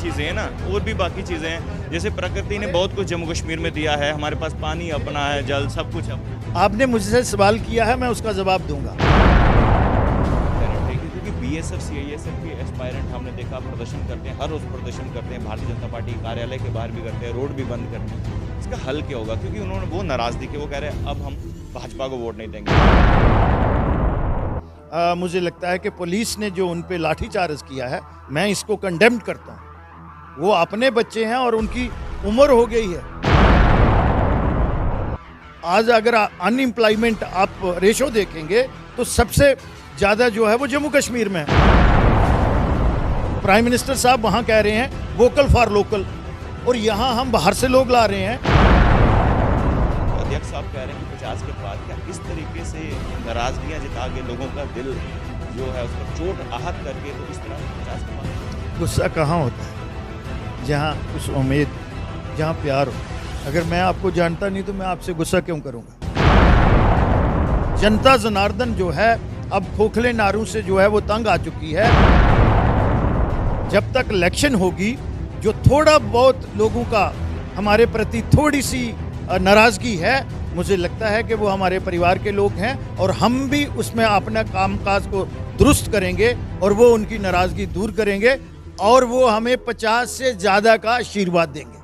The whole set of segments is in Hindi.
चीज़ें हैं ना, और भी बाकी चीज़ें हैं, जैसे प्रकृति ने बहुत कुछ जम्मू कश्मीर में दिया है, हमारे पास पानी अपना है, जल सब कुछ अपना आपने मुझसे सवाल किया है, मैं उसका जवाब दूंगा। है। क्योंकि बीएसएफ सीआईएसएफ के एस्पायरेंट हमने देखा प्रदर्शन करते हैं, हर रोज़ प्रदर्शन करते हैं, भारतीय जनता पार्टी कार्यालय के बाहर भी करते हैं, रोड भी बंद करते हैं। इसका हल क्या होगा? क्योंकि उन्होंने वो नाराज़ दिखे, वो कह रहे हैं अब हम भाजपा को वोट नहीं देंगे। मुझे लगता है कि पुलिस ने जो उन पे लाठीचार्ज किया है, मैं इसको कंडेम करता हूँ। वो अपने बच्चे हैं और उनकी उम्र हो गई है। आज अगर अनएम्प्लॉयमेंट आप रेशो देखेंगे तो सबसे ज़्यादा जो है वो जम्मू कश्मीर में है। प्राइम मिनिस्टर साहब वहाँ कह रहे हैं वोकल फॉर लोकल, और यहाँ हम बाहर से लोग ला रहे हैं। अध्यक्ष साहब कह रहे हैं कि 50 के बाद क्या इस तरीके से नाराजगियां जता के लोगों का दिल जो है उसको चोट आहत करके, तो इस तरह 50 के बाद गुस्सा कहाँ होता है? जहाँ कुछ उम्मीद, जहाँ प्यार हो। अगर मैं आपको जानता नहीं तो मैं आपसे गुस्सा क्यों करूँगा? जनता जनार्दन जो है अब खोखले नारों से जो है वो तंग आ चुकी है। जब तक इलेक्शन होगी, जो थोड़ा बहुत लोगों का हमारे प्रति थोड़ी सी नाराजगी है, मुझे लगता है कि वो हमारे परिवार के लोग हैं और हम भी उसमें अपना कामकाज को दुरुस्त करेंगे और वो उनकी नाराजगी दूर करेंगे और वो हमें 50 से ज़्यादा का आशीर्वाद देंगे।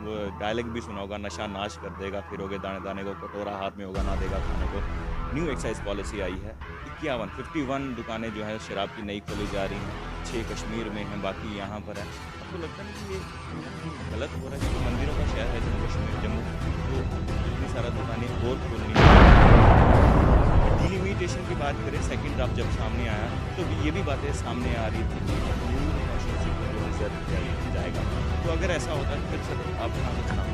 वो डायलॉग भी सुना होगा, नशा नाश कर देगा, फिरोगे दाने दाने को, कटोरा हाथ में होगा ना देगा खाने को। न्यू एक्साइज पॉलिसी आई है, 51 दुकानें जो है शराब की नई खोली जा रही हैं, 6 कश्मीर में हैं, बाकी यहाँ पर है। आपको लगता नहीं कि ये गलत हो रहा है? क्योंकि मंदिरों का शहर है जम्मू कश्मीर, जम्मू, तो इतनी सारा दुकानें और खोलनी है। डिलिमिटेशन की बात करें, सेकंड ड्राफ्ट जब सामने आया तो ये भी बातें सामने आ रही थी कि जाएगा, तो अगर ऐसा होता है फिर सर आप कहाँ से चुनाव?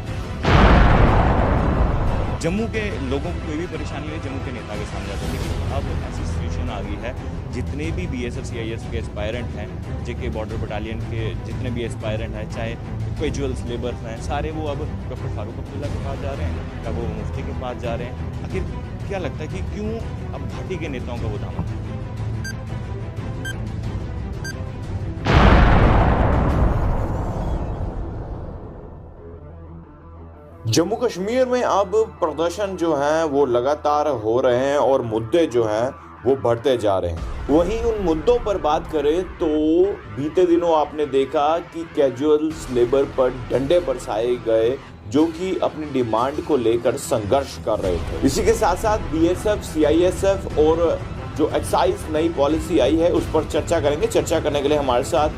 जम्मू के लोगों को कोई भी परेशानी है जम्मू के नेता के सामने जाता है, लेकिन अब ऐसी सिचुएशन आ गई है, जितने भी बीएसएफ सीआईएसएफ के एस्पायरेंट हैं, जेके बॉर्डर बटालियन के जितने भी एस्पायरेंट हैं, चाहे कैजुअल्स लेबर्स हैं, सारे वो अब डॉक्टर फारूक अब्दुल्ला के पास जा रहे हैं, क्या वो मुफ्ती के पास जा रहे हैं? आखिर क्या लगता है कि क्यों अब घाटी के नेताओं का वो दामन? जम्मू कश्मीर में अब प्रदर्शन जो हैं वो लगातार हो रहे हैं और मुद्दे जो हैं वो बढ़ते जा रहे हैं। वहीं उन मुद्दों पर बात करें तो बीते दिनों आपने देखा कि कैजुअल्स लेबर पर डंडे बरसाए गए, जो कि अपनी डिमांड को लेकर संघर्ष कर रहे थे। इसी के साथ साथ बीएसएफ, सीआईएसएफ और जो एक्साइज नई पॉलिसी आई है उस पर चर्चा करेंगे। चर्चा करने के लिए हमारे साथ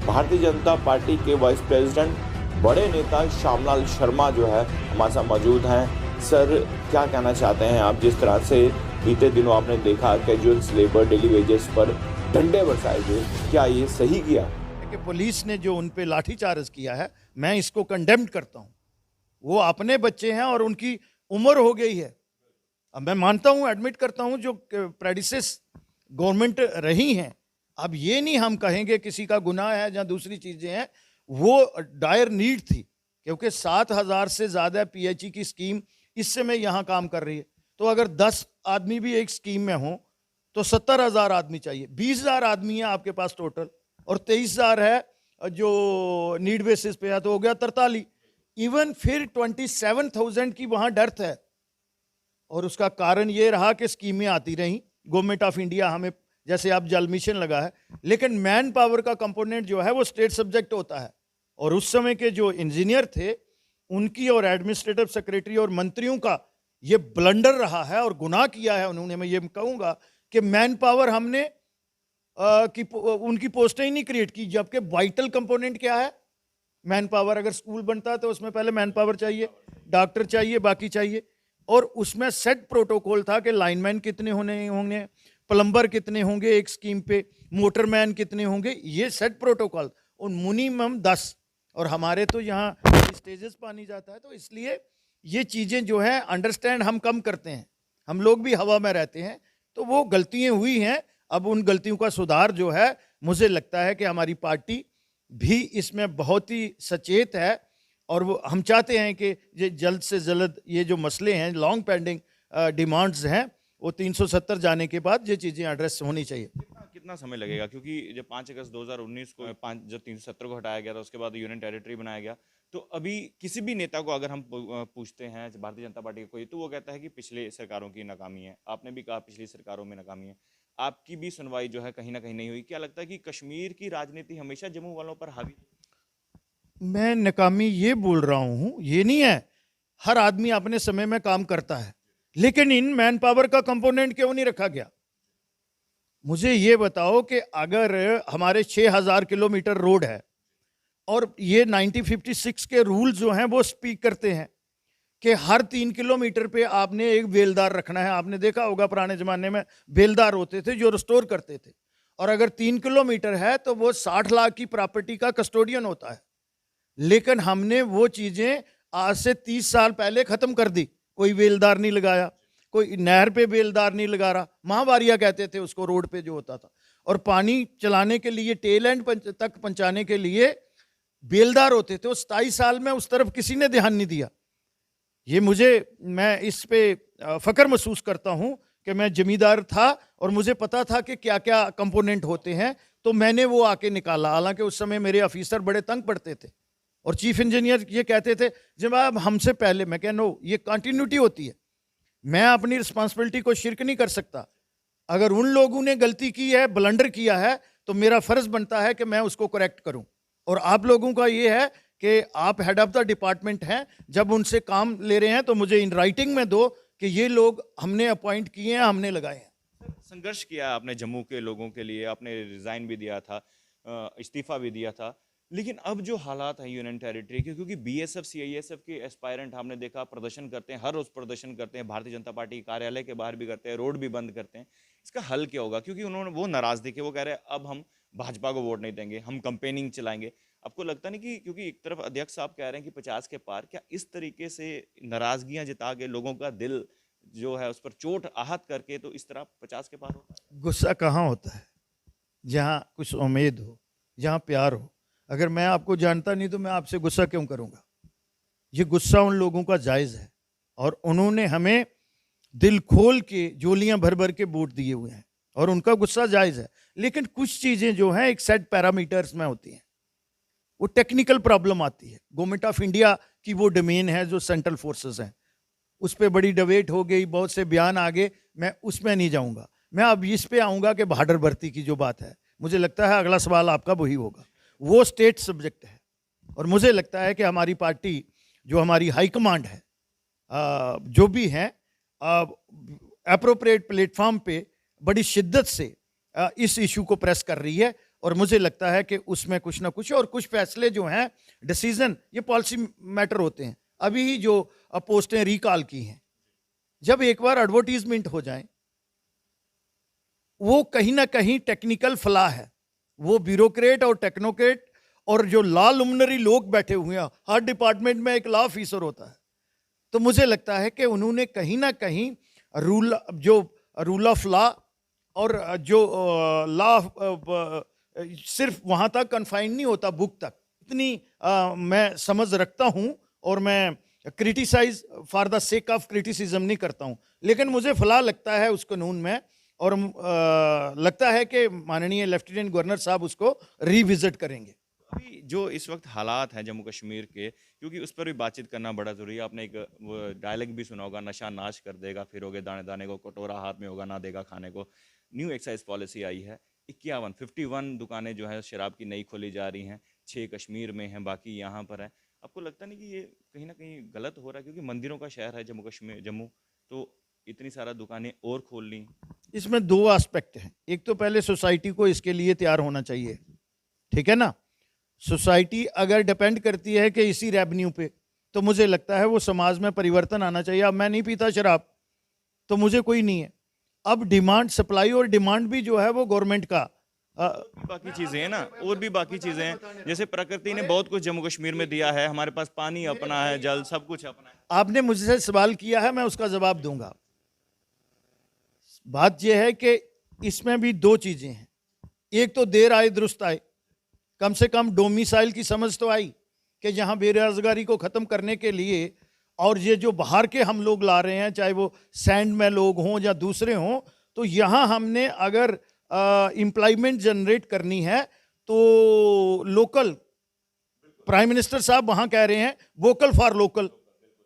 भारतीय जनता पार्टी के वाइस प्रेसिडेंट, बड़े नेता श्यामलाल शर्मा जो है हमारे साथ मौजूद हैं। सर, क्या कहना चाहते हैं आप, जिस तरह से बीते दिनों आपने देखा कैजुअल्स लेबर डेली वेजेस पर डंडे बरसाए गए, क्या ये सही किया? कि पुलिस ने जो उन पे लाठीचार्ज किया है, मैं इसको कंडेम करता हूँ। वो अपने बच्चे हैं और उनकी उम्र हो गई है। अब मैं मानता हूँ, एडमिट करता हूँ, जो प्रेडिसेस गवर्नमेंट रही हैं, अब ये नहीं हम कहेंगे किसी का गुनाह है या दूसरी चीज़ें हैं, वो डायर नीड थी, क्योंकि 7,000 से ज़्यादा पीएचई की स्कीम इस समय यहाँ काम कर रही है। तो अगर 10 आदमी भी एक स्कीम में हों तो 70,000 आदमी चाहिए। 20,000 आदमी है आपके पास टोटल, और 23,000 है जो नीड बेसिस पे है, तो हो गया 43। इवन फिर 27,000 की वहाँ डेथ है, और उसका कारण ये रहा कि स्कीमें आती रहीं। गवर्नमेंट ऑफ इंडिया हमें, जैसे अब जल मिशन लगा है, लेकिन मैन पावर का कंपोनेंट जो है वो स्टेट सब्जेक्ट होता है, और उस समय के जो इंजीनियर थे उनकी और एडमिनिस्ट्रेटिव सेक्रेटरी और मंत्रियों का ये ब्लंडर रहा है और गुनाह किया है उन्होंने। मैं ये कहूँगा कि मैन पावर हमने उनकी पोस्टें ही नहीं क्रिएट की, जबकि वाइटल कंपोनेंट क्या है? Man power. अगर स्कूल बनता है तो उसमें पहले मैन पावर चाहिए, डॉक्टर चाहिए, बाकी चाहिए, और उसमें सेट प्रोटोकॉल था कि लाइनमैन कितने होंगे, प्लम्बर कितने होंगे एक स्कीम पे, मोटरमैन कितने होंगे, ये सेट प्रोटोकॉल, और मिनिमम 10। और हमारे तो यहाँ स्टेजेस पानी जाता है, तो इसलिए ये चीज़ें जो है अंडरस्टैंड हम कम करते हैं। हम लोग भी हवा में रहते हैं, तो वो गलतियाँ हुई हैं। अब उन गलतियों का सुधार जो है, मुझे लगता है कि हमारी पार्टी भी इसमें बहुत ही सचेत है, और वो हम चाहते हैं कि ये जल्द से जल्द ये जो मसले हैं, लॉन्ग पेंडिंग डिमांड्स हैं, वो 370 जाने के बाद ये चीज़ें एड्रेस होनी चाहिए। कितना समय लगेगा? क्योंकि जब 5 अगस्त 2019 को जब 370 को हटाया गया था, उसके बाद यूनियन टेरिटरी बनाया गया, तो अभी किसी भी नेता को अगर हम पूछते हैं भारतीय जनता पार्टी का कोई, तो वो कहता है कि पिछले सरकारों की नाकामी है। आपने भी कहा पिछली सरकारों में नाकामी है, आपकी भी सुनवाई जो है कहीं ना कहीं नहीं हुई। क्या लगता है कि कश्मीर की राजनीति हमेशा जम्मू वालों पर हावी? मैं नाकामी ये बोल रहा हूं, ये नहीं है। हर आदमी अपने समय में काम करता है, लेकिन इन मैन पावर का कंपोनेंट क्यों नहीं रखा गया? मुझे ये बताओ कि अगर हमारे 6000 किलोमीटर रोड है और ये 1956 के रूल जो हैं वो स्पीक करते हैं कि हर 3 किलोमीटर पे आपने एक बेलदार रखना है। आपने देखा होगा पुराने जमाने में बेलदार होते थे जो रिस्टोर करते थे, और अगर 3 किलोमीटर है तो वो 60 लाख की प्रॉपर्टी का कस्टोडियन होता है। लेकिन हमने वो चीजें आज से 30 साल पहले खत्म कर दी। कोई बेलदार नहीं लगाया, कोई नहर पे बेलदार नहीं लगा रहा, महावारिया कहते थे उसको, रोड पे जो होता था। और पानी चलाने के लिए, टेल एंड तक पहुंचाने के लिए बेलदार होते थे। 27 साल में उस तरफ किसी ने ध्यान नहीं दिया। ये मैं इस पे फख्र महसूस करता हूं कि मैं जमींदार था और मुझे पता था कि क्या क्या कंपोनेंट होते हैं, तो मैंने वो आके निकाला। हालांकि उस समय मेरे ऑफिसर बड़े तंग पड़ते थे और चीफ इंजीनियर ये कहते थे जनाब हमसे पहले। मैं कह नो, ये कंटिन्यूटी होती है। मैं अपनी रिस्पॉन्सिबिलिटी को शिरक नहीं कर सकता। अगर उन लोगों ने गलती की है, ब्लंडर किया है, तो मेरा फर्ज बनता है कि मैं उसको करेक्ट करूं। और आप लोगों का ये है कि आप हेड ऑफ द डिपार्टमेंट हैं, जब उनसे काम ले रहे हैं तो मुझे इन राइटिंग में दो कि ये लोग हमने अपॉइंट किए हैं, हमने लगाए हैं। संघर्ष किया आपने जम्मू के लोगों के लिए, आपने रिजाइन भी दिया था, इस्तीफा भी दिया था, लेकिन अब जो हालात हैं यूनियन टेरिटरी के, क्योंकि बीएसएफ सीआईएसएफ के एस्पायरेंट हमने देखा प्रदर्शन करते हैं, हर रोज प्रदर्शन करते हैं, भारतीय जनता पार्टी कार्यालय के बाहर भी करते हैं, रोड भी बंद करते हैं। इसका हल क्या होगा? क्योंकि उन्होंने वो नाराज दिखे, वो कह रहे हैं अब हम भाजपा को वोट नहीं देंगे, हम कंपेनिंग चलाएंगे। आपको लगता नहीं कि क्योंकि एक तरफ अध्यक्ष साहब कह रहे हैं कि 50 के पार, क्या इस तरीके से नाराजगियां जता के लोगों का दिल जो है उस पर चोट आहत करके तो इस तरह 50 के पार होता है? गुस्सा कहाँ होता है? जहाँ कुछ उम्मीद हो, जहाँ प्यार हो। अगर मैं आपको जानता नहीं तो मैं आपसे गुस्सा क्यों करूंगा? ये गुस्सा उन लोगों का जायज़ है और उन्होंने हमें दिल खोल के जोलियां भर भर के वोट दिए हुए हैं और उनका गुस्सा जायज़ है। लेकिन कुछ चीज़ें जो हैं एक सेट पैरामीटर्स में होती हैं, वो टेक्निकल प्रॉब्लम आती है। गवर्नमेंट ऑफ इंडिया की वो डोमेन है जो सेंट्रल फोर्सेस हैं, उस पर बड़ी डिबेट हो गई, बहुत से बयान आगे, मैं उसमें नहीं जाऊंगा। मैं अब इस पे आऊंगा कि बॉर्डर भर्ती की जो बात है, मुझे लगता है अगला सवाल आपका वही होगा। वो स्टेट सब्जेक्ट है और मुझे लगता है कि हमारी पार्टी, जो हमारी हाई कमांड है, जो भी हैं, अप्रोप्रिएट प्लेटफॉर्म पे बड़ी शिद्दत से इस इशू को प्रेस कर रही है और मुझे लगता है कि उसमें कुछ ना कुछ, और कुछ फैसले जो हैं, डिसीजन, ये पॉलिसी मैटर होते हैं। अभी ही जो पोस्टें रिकॉल की हैं, जब एक बार एडवर्टीजमेंट हो जाए, वो कहीं ना कहीं टेक्निकल फला है। वो ब्यूरोक्रेट और टेक्नोक्रेट और जो लॉ लुमिनरी लोग बैठे हुए हैं, हर डिपार्टमेंट में एक लॉ ऑफिसर होता है। तो मुझे लगता है कि उन्होंने कहीं ना कहीं रूल ऑफ लॉ और जो लॉ सिर्फ वहाँ तक कन्फाइन नहीं होता, बुक तक, इतनी मैं समझ रखता हूँ और मैं criticize for the sake of criticism नहीं करता हूँ। लेकिन मुझे फला लगता है उस कानून में और लगता है कि माननीय लेफ्टिनेंट गवर्नर साहब उसको रिविजिट करेंगे। अभी जो इस वक्त हालात हैं जम्मू कश्मीर के, क्योंकि उस पर भी बातचीत करना बड़ा ज़रूरी है। आपने एक वो डायलॉग भी सुना होगा, नशा नाश कर देगा, फिरोगे दाने दाने को, कटोरा हाथ में होगा ना देगा खाने को। न्यू एक्साइज पॉलिसी आई है, 51 दुकानें जो है शराब की नई खोली जा रही हैं, 6 कश्मीर में हैं, बाकी यहाँ पर है। आपको लगता नहीं कि ये कहीं ना कहीं गलत हो रहा है? क्योंकि मंदिरों का शहर है जम्मू, तो इतनी सारा दुकानें और खोल ली। इसमें दो एस्पेक्ट हैं। एक तो पहले सोसाइटी को इसके लिए तैयार होना चाहिए, ठीक है ना। सोसाइटी अगर डिपेंड करती है कि इसी रेवेन्यू पे, तो मुझे लगता है वो समाज में परिवर्तन आना चाहिए। अब मैं नहीं पीता शराब, तो मुझे कोई नहीं है। अब डिमांड, सप्लाई और डिमांड भी जो है वो गवर्नमेंट का, बाकी चीजें हैं ना, और भी बाकी चीजें हैं। जैसे प्रकृति ने बहुत कुछ जम्मू कश्मीर में दिया है, हमारे पास पानी अपना है, जल, सब कुछ अपना है। आपने मुझसे सवाल किया है, मैं उसका जवाब दूंगा। बात यह है कि इसमें भी दो चीजें हैं। एक तो देर आए दुरुस्त आए, कम से कम डोमिसाइल की समझ तो आई कि जहां बेरोजगारी को खत्म करने के लिए, और ये जो बाहर के हम लोग ला रहे हैं, चाहे वो सैंड में लोग हों या दूसरे हों, तो यहाँ हमने अगर एम्प्लॉयमेंट जनरेट करनी है तो लोकल, प्राइम मिनिस्टर साहब वहां कह रहे हैं वोकल फॉर लोकल,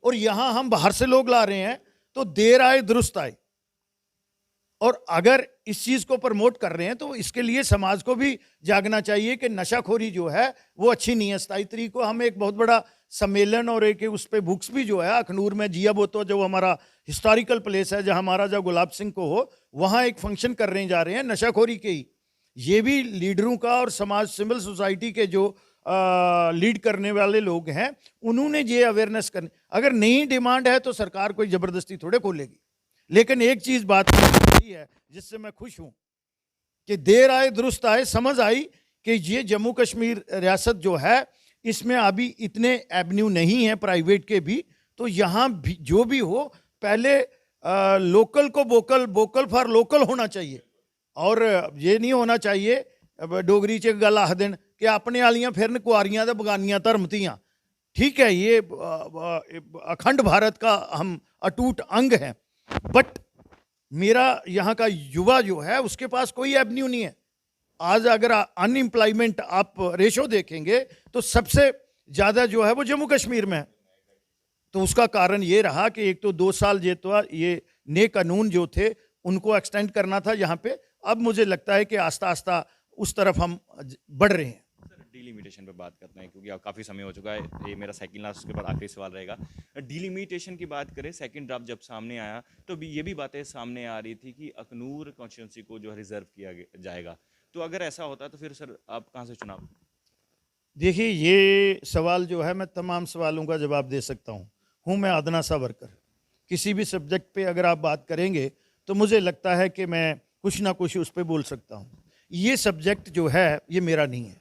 और यहां हम बाहर से लोग ला रहे हैं, तो देर आए दुरुस्त आए। और अगर इस चीज को प्रमोट कर रहे हैं तो इसके लिए समाज को भी जागना चाहिए कि नशाखोरी जो है वो अच्छी नहीं है। 27 तारीख को हम एक बहुत बड़ा सम्मेलन और एक उस पे बुक्स भी जो है अखनूर में जिया बोतो, जो हमारा हिस्टोरिकल प्लेस है जहां महाराजा गुलाब सिंह को हो, वहां एक फंक्शन करने जा रहे हैं नशाखोरी के ही। ये भी लीडरों का और समाज, सिविल सोसाइटी के जो लीड करने वाले लोग हैं, उन्होंने ये अवेयरनेस करनी। अगर नई डिमांड है तो सरकार कोई जबरदस्ती थोड़े खोलेगी। लेकिन एक चीज बात है जिससे मैं खुश हूं कि देर आए दुरुस्त आए, समझ आई कि ये जम्मू कश्मीर रियासत जो है इसमें अभी इतने एवेन्यू नहीं है प्राइवेट के भी, तो यहाँ भी जो भी हो पहले लोकल को वोकल, वोकल फॉर लोकल होना चाहिए। और ये नहीं होना चाहिए डोगरी च गल आख देन कि अपने आलियां फिरन कुआरियां ते बगानियां धर्म धियां। ठीक है, ये अखंड भारत का हम अटूट अंग है, बट मेरा यहाँ का युवा जो है उसके पास कोई एवेन्यू नहीं है। आज अगर अनएम्प्लॉयमेंट आप रेशो देखेंगे तो सबसे ज्यादा जो है वो जम्मू कश्मीर में है। तो उसका कारण ये रहा कि एक तो 2 साल ये नए कानून जो थे उनको एक्सटेंड करना था यहाँ पे। अब मुझे लगता है कि आस्ता आस्ता उस तरफ हम बढ़ रहे हैं। डिलिमिटेशन पे बात करते हैं क्योंकि अब काफ़ी समय हो चुका है। ये मेरा सेकंड लास्ट, उसके बाद आखिरी सवाल रहेगा। डिलिमिटेशन की बात करें, सेकंड ड्राफ्ट जब सामने आया तो ये भी बातें सामने आ रही थी कि अखनूर कॉन्स्टिट्यूंसी को जो है रिजर्व किया जाएगा। तो अगर ऐसा होता तो फिर सर आप कहाँ से चुनाव? देखिए, ये सवाल जो है, मैं तमाम सवालों का जवाब दे सकता हूँ मैं अदना सा वर्कर। किसी भी सब्जेक्ट पे अगर आप बात करेंगे तो मुझे लगता है कि मैं कुछ ना कुछ उस पर बोल सकता हूँ। ये सब्जेक्ट जो है ये मेरा नहीं है,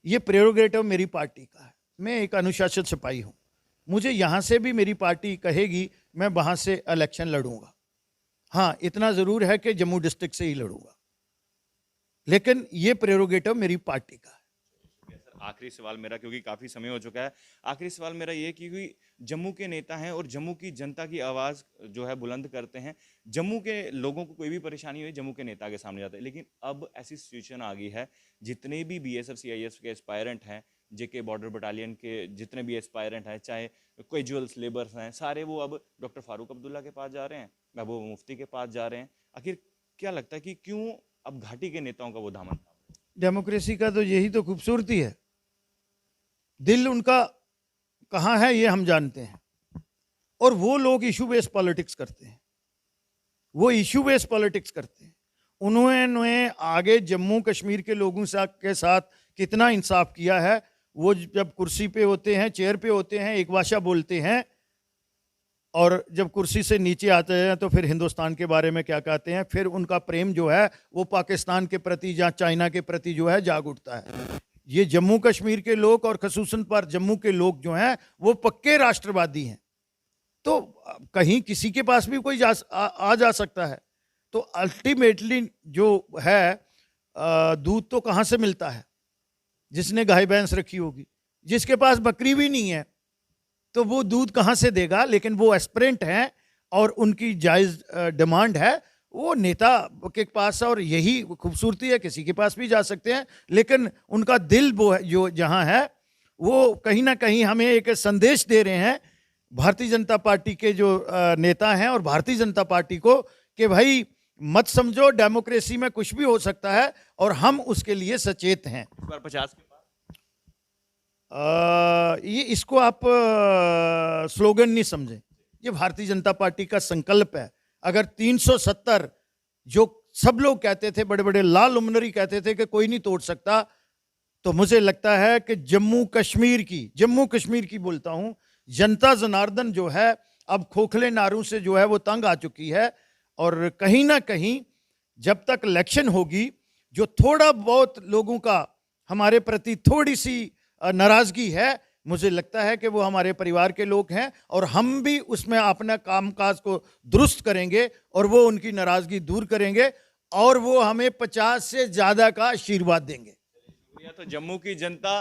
ये प्रेरोगेटिव मेरी पार्टी का है। मैं एक अनुशासित सिपाही हूँ। मुझे यहाँ से भी मेरी पार्टी कहेगी मैं वहाँ से इलेक्शन लड़ूंगा। हाँ, इतना ज़रूर है कि जम्मू डिस्ट्रिक्ट से ही लड़ूंगा, लेकिन ये प्रेरोगेटिव मेरी पार्टी का है। आखिरी सवाल मेरा, क्योंकि काफ़ी समय हो चुका है, आखिरी सवाल मेरा ये कि जम्मू के नेता हैं और जम्मू की जनता की आवाज़ जो है बुलंद करते हैं। जम्मू के लोगों को कोई भी परेशानी हुई जम्मू के नेता के सामने जाते हैं, लेकिन अब ऐसी सिचुएशन आ गई है, जितने भी BSF CIS के एस्पायरेंट हैं, JK बॉर्डर बटालियन के जितने भी एस्पायरेंट हैं, चाहे कैजुअल्स लेबर्स हैं, सारे वो अब डॉक्टर फारूक अब्दुल्ला के पास जा रहे हैं, महबूब मुफ्ती के पास जा रहे हैं। आखिर क्या लगता है कि क्यों अब घाटी के नेताओं का वो दामन? डेमोक्रेसी का तो यही तो खूबसूरती है। दिल उनका कहाँ है ये हम जानते हैं, और वो लोग इशू बेस्ड पॉलिटिक्स करते हैं, वो इशू बेस्ड पॉलिटिक्स करते हैं। उन्होंने आगे जम्मू कश्मीर के लोगों के साथ कितना इंसाफ किया है। वो जब कुर्सी पे होते हैं, चेयर पे होते हैं, एक भाषा बोलते हैं, और जब कुर्सी से नीचे आते हैं तो फिर हिंदुस्तान के बारे में क्या कहते हैं। फिर उनका प्रेम जो है वो पाकिस्तान के प्रति या चाइना के प्रति जो है जाग उठता है। ये जम्मू कश्मीर के लोग और खसूसन पर जम्मू के लोग जो हैं वो पक्के राष्ट्रवादी हैं। तो कहीं किसी के पास भी कोई आ जा सकता है। तो अल्टीमेटली जो है दूध तो कहाँ से मिलता है? जिसने गाय भैंस रखी होगी। जिसके पास बकरी भी नहीं है तो वो दूध कहाँ से देगा? लेकिन वो एस्पिरेंट हैं और उनकी जायज़ डिमांड है वो नेता के पास, और यही खूबसूरती है। किसी के पास भी जा सकते हैं, लेकिन उनका दिल वो है जो जहाँ है, वो कहीं ना कहीं हमें एक संदेश दे रहे हैं भारतीय जनता पार्टी के जो नेता हैं और भारतीय जनता पार्टी को, कि भाई मत समझो, डेमोक्रेसी में कुछ भी हो सकता है और हम उसके लिए सचेत हैं। 50 के ये इसको आप स्लोगन नहीं समझें, ये भारतीय जनता पार्टी का संकल्प है। अगर 370 जो सब लोग कहते थे, बड़े बड़े लाल उमनरी कहते थे कि कोई नहीं तोड़ सकता, तो मुझे लगता है कि जम्मू कश्मीर की बोलता हूं, जनता जनार्दन जो है अब खोखले नारों से जो है वो तंग आ चुकी है। और कहीं ना कहीं जब तक इलेक्शन होगी, जो थोड़ा बहुत लोगों का हमारे प्रति थोड़ी सी नाराजगी है, मुझे लगता है कि वो हमारे परिवार के लोग हैं और हम भी उसमें अपना कामकाज को दुरुस्त करेंगे और वो उनकी नाराजगी दूर करेंगे और वो हमें 50 से ज़्यादा का आशीर्वाद देंगे। तो जम्मू की जनता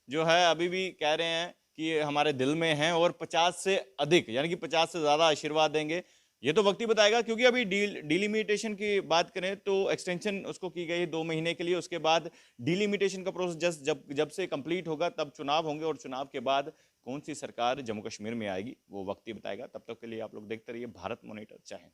जो है अभी भी कह रहे हैं कि हमारे दिल में हैं और 50 से अधिक यानी कि 50 से ज़्यादा आशीर्वाद देंगे। ये तो वक्त ही बताएगा, क्योंकि अभी डिलिमिटेशन की बात करें तो एक्सटेंशन उसको की गई है 2 महीने के लिए। उसके बाद डिलिमिटेशन का प्रोसेस जब से कंप्लीट होगा तब चुनाव होंगे, और चुनाव के बाद कौन सी सरकार जम्मू कश्मीर में आएगी वो वक्त ही बताएगा। तब तक के लिए आप लोग देखते रहिए भारत मॉनिटर। चाहे